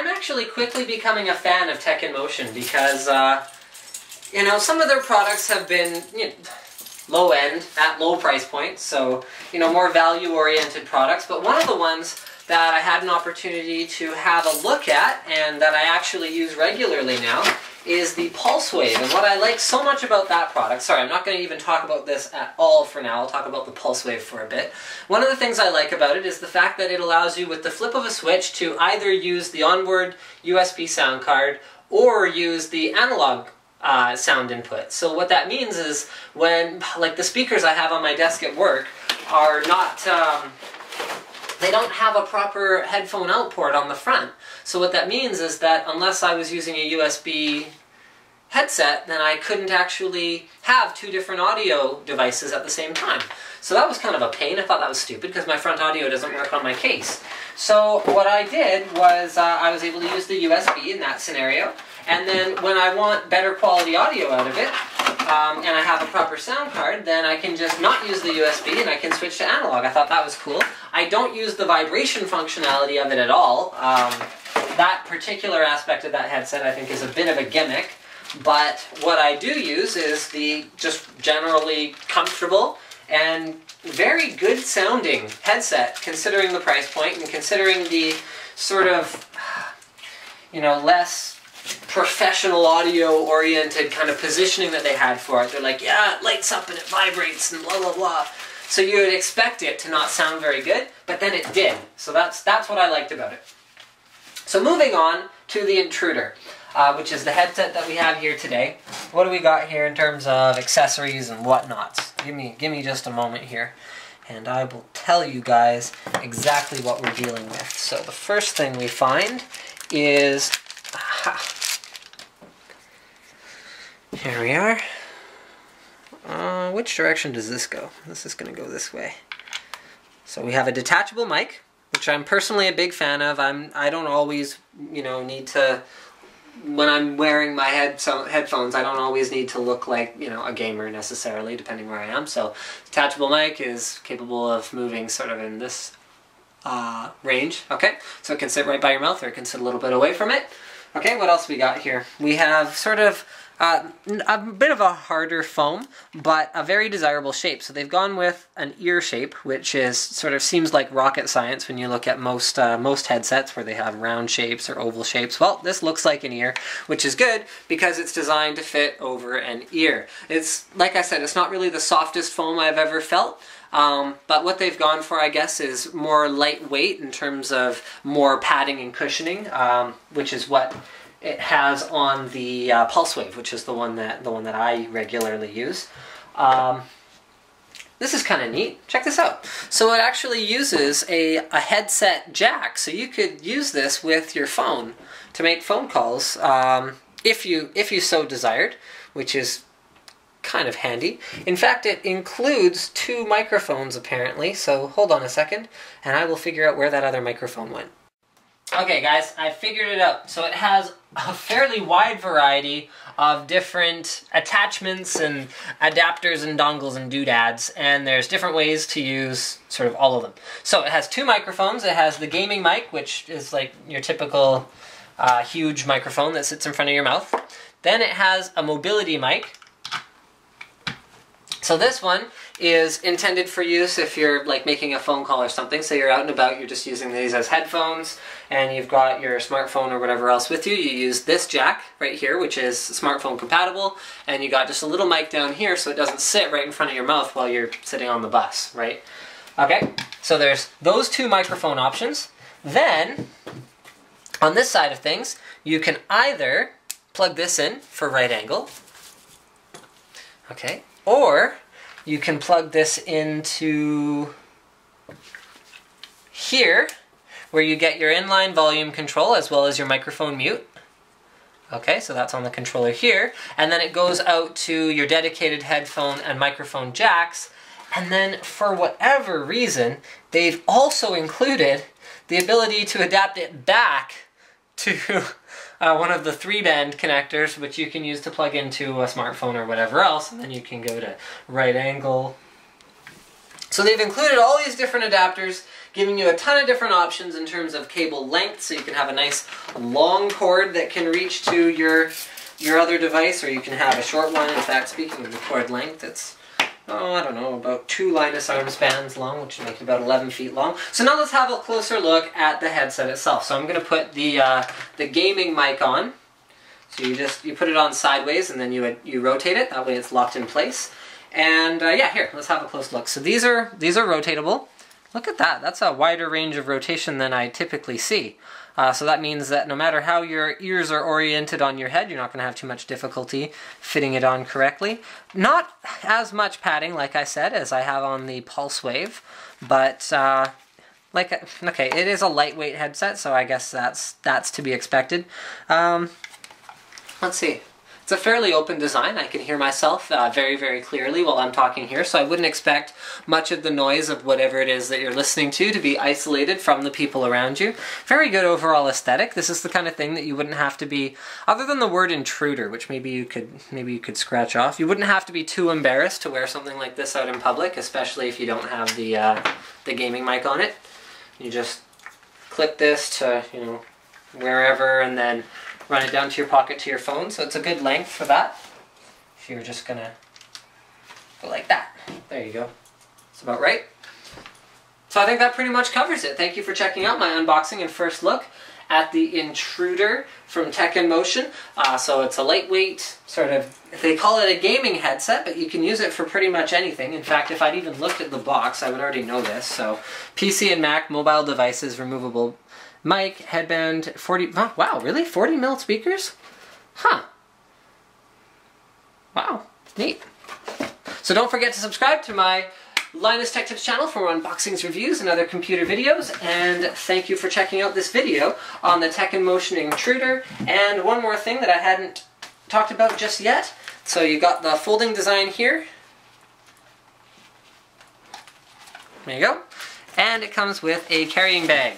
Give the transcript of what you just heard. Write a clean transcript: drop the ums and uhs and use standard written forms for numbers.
I'm actually quickly becoming a fan of TekNmotion because, you know, some of their products have been, you know, low end, at low price points, so, you know, more value-oriented products. But one of the ones that I had an opportunity to have a look at, and that I actually use regularly now, is the Pulse Wave. And what I like so much about that product, sorry, I'm not going to even talk about this at all for now, I'll talk about the Pulse Wave for a bit. One of the things I like about it is the fact that it allows you, with the flip of a switch, to either use the onboard USB sound card or use the analog sound input. So what that means is when, like the speakers I have on my desk at work are not, they don't have a proper headphone out port on the front. So what that means is that unless I was using a USB headset, then I couldn't actually have two different audio devices at the same time. So that was kind of a pain. I thought that was stupid because my front audio doesn't work on my case. So what I did was I was able to use the USB in that scenario, and then when I want better quality audio out of it, and I have a proper sound card, then I can just not use the USB and I can switch to analog. I thought that was cool. I don't use the vibration functionality of it at all. That particular aspect of that headset I think is a bit of a gimmick, but what I do use is the just generally comfortable and very good sounding headset, considering the price point and considering the sort of, you know, less professional audio oriented kind of positioning that they had for it. They're like, yeah, it lights up and it vibrates and blah blah blah. So you would expect it to not sound very good, but then it did. So that's what I liked about it. So moving on to the Intruder, which is the headset that we have here today. What do we got here in terms of accessories and whatnots? Give me just a moment here, and I will tell you guys exactly what we're dealing with. So the first thing we find is, here we are. Which direction does this go? This is going to go this way. So we have a detachable mic, which I'm personally a big fan of. I don't always, you know, need to, when I'm wearing my headphones, I don't always need to look like, you know, a gamer necessarily, depending where I am. So detachable mic is capable of moving sort of in this range. Okay, so it can sit right by your mouth, or it can sit a little bit away from it. Okay, what else we got here? We have sort of a bit of a harder foam, but a very desirable shape. So they've gone with an ear shape, which is sort of seems like rocket science when you look at most headsets where they have round shapes or oval shapes. Well, this looks like an ear, which is good because it's designed to fit over an ear. It's, like I said, it's not really the softest foam I've ever felt. But what they've gone for, I guess, is more lightweight in terms of more padding and cushioning, which is what it has on the Pulse Wave, which is the one that I regularly use. This is kind of neat. Check this out. So it actually uses a headset jack, so you could use this with your phone to make phone calls if you so desired, which is kind of handy. In fact, it includes two microphones apparently, so hold on a second and I will figure out where that other microphone went. Okay guys, I figured it out. So it has a fairly wide variety of different attachments and adapters and dongles and doodads, and there's different ways to use sort of all of them. So it has two microphones. It has the gaming mic, which is like your typical huge microphone that sits in front of your mouth. Then it has a mobility mic. So this one is intended for use if you're like making a phone call or something. So you're out and about, you're just using these as headphones, and you've got your smartphone or whatever else with you. You use this jack right here, which is smartphone compatible, and you got just a little mic down here so it doesn't sit right in front of your mouth while you're sitting on the bus, right? Okay, so there's those two microphone options. Then, on this side of things, you can either plug this in for right angle, okay, or you can plug this into here, where you get your inline volume control as well as your microphone mute. Okay, so that's on the controller here. And then it goes out to your dedicated headphone and microphone jacks. And then, for whatever reason, they've also included the ability to adapt it back to one of the 3-band connectors, which you can use to plug into a smartphone or whatever else, and then you can go to right angle, So they've included all these different adapters, giving you a ton of different options in terms of cable length, so you can have a nice long cord that can reach to your other device, or you can have a short one. In fact, speaking of the cord length, it's, oh, I don't know, about 2 Linus arm spans long, which would make it about 11 feet long. So now let's have a closer look at the headset itself. So I'm going to put the gaming mic on. So you put it on sideways, and then you rotate it. That way it's locked in place. And yeah, here, let's have a close look. So these are rotatable. Look at that. That's a wider range of rotation than I typically see. So that means that no matter how your ears are oriented on your head, you're not going to have too much difficulty fitting it on correctly. Not as much padding, like I said, as I have on the Pulse Wave, but okay, it is a lightweight headset, so I guess that's to be expected. Let's see. It's a fairly open design. I can hear myself very, very clearly while I'm talking here, so I wouldn't expect much of the noise of whatever it is that you're listening to be isolated from the people around you. Very good overall aesthetic. This is the kind of thing that you wouldn't have to be, other than the word intruder, which maybe you could scratch off, you wouldn't have to be too embarrassed to wear something like this out in public, especially if you don't have the gaming mic on it. You just clip this to, you know, wherever, and then run it down to your pocket to your phone, so it's a good length for that. If you're just gonna go like that. There you go. That's about right. So I think that pretty much covers it. Thank you for checking out my unboxing and first look at the Intruder from TekNmotion. So it's a lightweight, sort of, they call it a gaming headset, but you can use it for pretty much anything. In fact, if I'd even looked at the box, I would already know this. So PC and Mac, mobile devices, removable mic, headband, 40, oh, wow, really? 40 mil speakers? Huh. Wow, neat. So don't forget to subscribe to my Linus Tech Tips channel for more unboxings, reviews, and other computer videos. And thank you for checking out this video on the TekNmotion Intruder. And one more thing that I hadn't talked about just yet. So you got the folding design here. There you go. And it comes with a carrying bag.